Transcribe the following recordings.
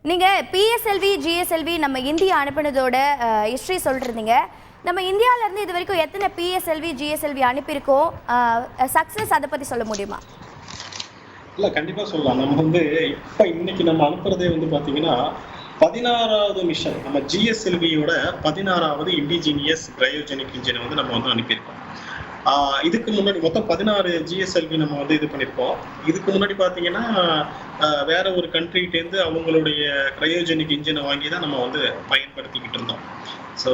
நீங்கள் PSLV GSLV நம்ம India அனுப்பினதோட history சொல்லிருந்தீங்க. நம்ம இந்தியாவிலேருந்து இது வரைக்கும் எத்தனை பிஎஸ்எல்வி ஜிஎஸ்எல்வி அனுப்பியிருக்கோம், சக்ஸஸ் அதை பற்றி சொல்ல முடியுமா? இல்லை, கண்டிப்பாக சொல்லலாம். நம்ம இப்போ இன்னைக்கு நம்ம அனுப்புறதே பார்த்தீங்கன்னா 16வது மிஷன். நம்ம ஜிஎஸ்எல்வியோட 16வது இண்டிஜினியஸ் கிரையோஜெனிக் இன்ஜினை நம்ம அனுப்பியிருக்கோம். இதுக்கு முன்னாடி மொத்தம் 16 ஜிஎஸ்எல்வி நம்ம இது பண்ணியிருக்கோம். இதுக்கு முன்னாடி பார்த்தீங்கன்னா வேற ஒரு கண்ட்ரிகிட்டேருந்து அவங்களுடைய கிரையோஜெனிக் இன்ஜினை வாங்கி தான் நம்ம பயன்படுத்திக்கிட்டு இருந்தோம். ஸோ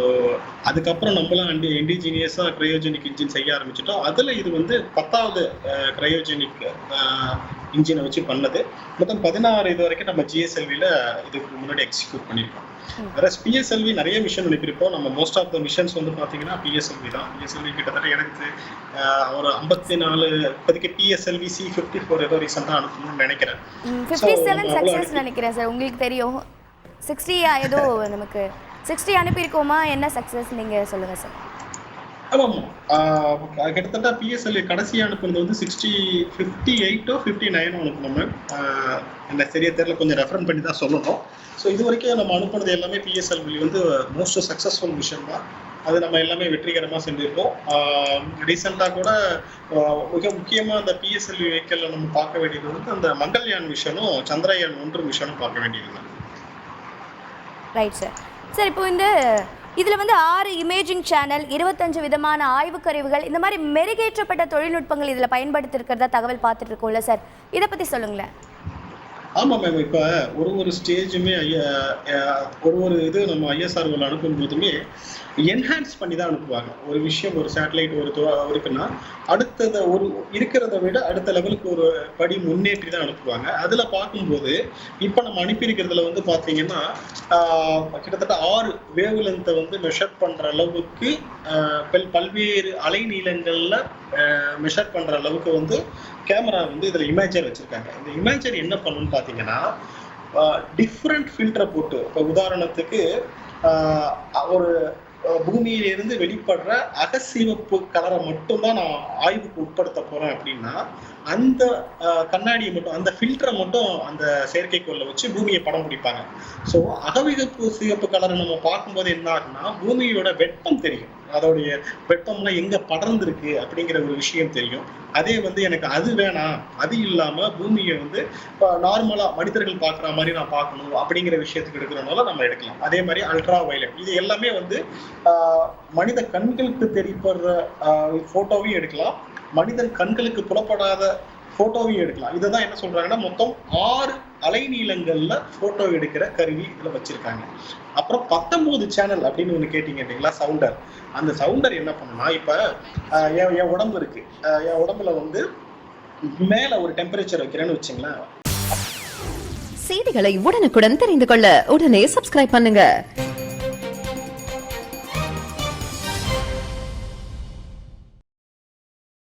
அதுக்கப்புறம் நம்மளாம் இண்டிஜினியஸாக கிரையோஜெனிக் இன்ஜின் செய்ய ஆரம்பிச்சிட்டோம். அதில் இது 10வது கிரையோஜெனிக் இன்ஜினை வச்சு பண்ணது. மொத்தம் 16 இது வரைக்கும் நம்ம ஜிஎஸ்எல்வியில் இதுக்கு முன்னாடி எக்ஸிக்யூட் பண்ணியிருக்கோம். வேற பிஎஸ்எல்வி நிறைய மிஷன் அனுப்பியிருப்போம். நம்ம மோஸ்ட் ஆஃப் த மிஷன்ஸ் பார்த்தீங்கன்னா பிஎஸ்எல்வி தான். பிஎஸ்எல்வி கிட்டத்தட்ட எனக்கு ஒரு 54 இப்போதைக்கு பிஎஸ்எல்வி C54 ஏதோ ரீசெண்டாக அனுப்பணும்னு நினைக்கிறேன். 57 சக்ஸஸ் நினைக்கிறேன் சார். உங்களுக்கு தெரியும் 60 ஏதோ நமக்கு 60 அனுப்பியிருக்கோமா? என்ன சக்ஸஸ் நீங்கள் சொல்லுங்கள் சார். ஆமாம், கிட்டத்தட்ட பிஎஸ்எல்வி கடைசியாக அனுப்புனது 58 59 அனுப்பணும். என்ன சரியா தெரியல, கொஞ்சம் ரெஃபரன் பண்ணி தான் சொல்லணும். ஸோ இது வரைக்கும் நம்ம அனுப்புனது எல்லாமே பிஎஸ்எல்வி மோஸ்ட் சக்ஸஸ்ஃபுல் மிஷன் தான். அது நம்ம எல்லாமே வெற்றிகரமாக செஞ்சுருக்கோம். ரீசெண்டாக கூட மிக முக்கியமாக அந்த பிஎஸ்எல்வி வெஹிக்கலில் நம்ம பார்க்க வேண்டியது அந்த மங்கள்யான் மிஷனும் சந்திரயான் 1 மிஷனும் பார்க்க வேண்டியது. Right sir. சார், இப்போ இதில் 6 இமேஜிங் சேனல், 25 விதமான ஆய்வுக்கருவிகள், இந்த மாதிரி மெருகேற்றப்பட்ட தொழில்நுட்பங்கள் இதில் பயன்படுத்திருக்கிறதா தகவல் பார்த்துட்டு இருக்கோம்ல சார், இதை பற்றி சொல்லுங்களேன். ஆமாம் மேம், இப்போ ஒரு ஸ்டேஜுமே ஒரு இது நம்ம ஐஎஸ்ஆர்ஓவில் அனுப்பும் போதுமே என்ஹான்ஸ் பண்ணி தான் அனுப்புவாங்க. ஒரு விஷயம், ஒரு சேட்டலைட் இருக்குன்னா அடுத்ததை இருக்கிறத விட அடுத்த லெவலுக்கு ஒரு படி முன்னேற்றி தான் அனுப்புவாங்க. அதில் பார்க்கும்போது இப்போ நம்ம அனுப்பியிருக்கிறதுல பார்த்தீங்கன்னா கிட்டத்தட்ட 6 வேவ் லென்த்தை மெஷர் பண்ணுற அளவுக்கு பல்வேறு அலைநீளங்களில் மெஷர் பண்ணுற அளவுக்கு கேமரா இதில் இமேஜர் வச்சுருக்காங்க. இந்த இமேஜர் என்ன பண்ணணும்னு பார்த்தீங்கன்னா டிஃப்ரெண்ட் ஃபில்டரை போட்டு, இப்போ உதாரணத்துக்கு ஒரு பூமியிலிருந்து வெளிப்படுற அகசிவப்பு கலரை மட்டும்தான் நான் ஆய்வுக்கு உட்படுத்த போறேன் அப்படின்னா அந்த கண்ணாடியை மட்டும், அந்த ஃபில்டரை மட்டும் அந்த செயற்கைக்கோளை வச்சு பூமியை படம் பிடிப்பாங்க. ஸோ சிவப்பு கலரை நம்ம பார்க்கும்போது என்ன ஆகுனா பூமியோட வெப்பம் தெரியும், அதோடைய வெப்பம்லாம் எங்க படர்ந்துருக்கு அப்படிங்கிற ஒரு விஷயம் தெரியும். அதே எனக்கு அது வேணாம், அது இல்லாம பூமியை நார்மலா மனிதர்கள் பார்க்குற மாதிரி நான் பார்க்கணும் அப்படிங்கிற விஷயத்துக்கு எடுக்கிறனால நம்ம எடுக்கலாம். அதே மாதிரி அல்ட்ரா வயலட், இது எல்லாமே மனித கண்களுக்கு தெரியப்படுற போட்டோவையும் எடுக்கலாம், மனிதன் கண்களுக்கு புலப்படாத போட்டோவையும் எடுக்கலாம். இதை தான் என்ன சொல்றாங்கன்னா மொத்தம் 6 அலைநீளங்கள்ல போட்டோ எடுக்கிற கருவி இதுல வச்சிருக்காங்க. அப்புறம் 19 சேனல் அப்படின்னு ஒண்ணு கேட்டீங்க இல்லைங்களா, சவுண்டர். அந்த சவுண்டர் என்ன பண்ணுன்னா, இப்ப என் உடம்பு இருக்கு, என் உடம்புல மேல ஒரு டெம்பரேச்சர் வைக்கிறேன்னு வச்சுங்களேன். செய்திகளை உடனுக்குடன் தெரிந்து கொள்ள உடனே சப்ஸ்கிரைப் பண்ணுங்க.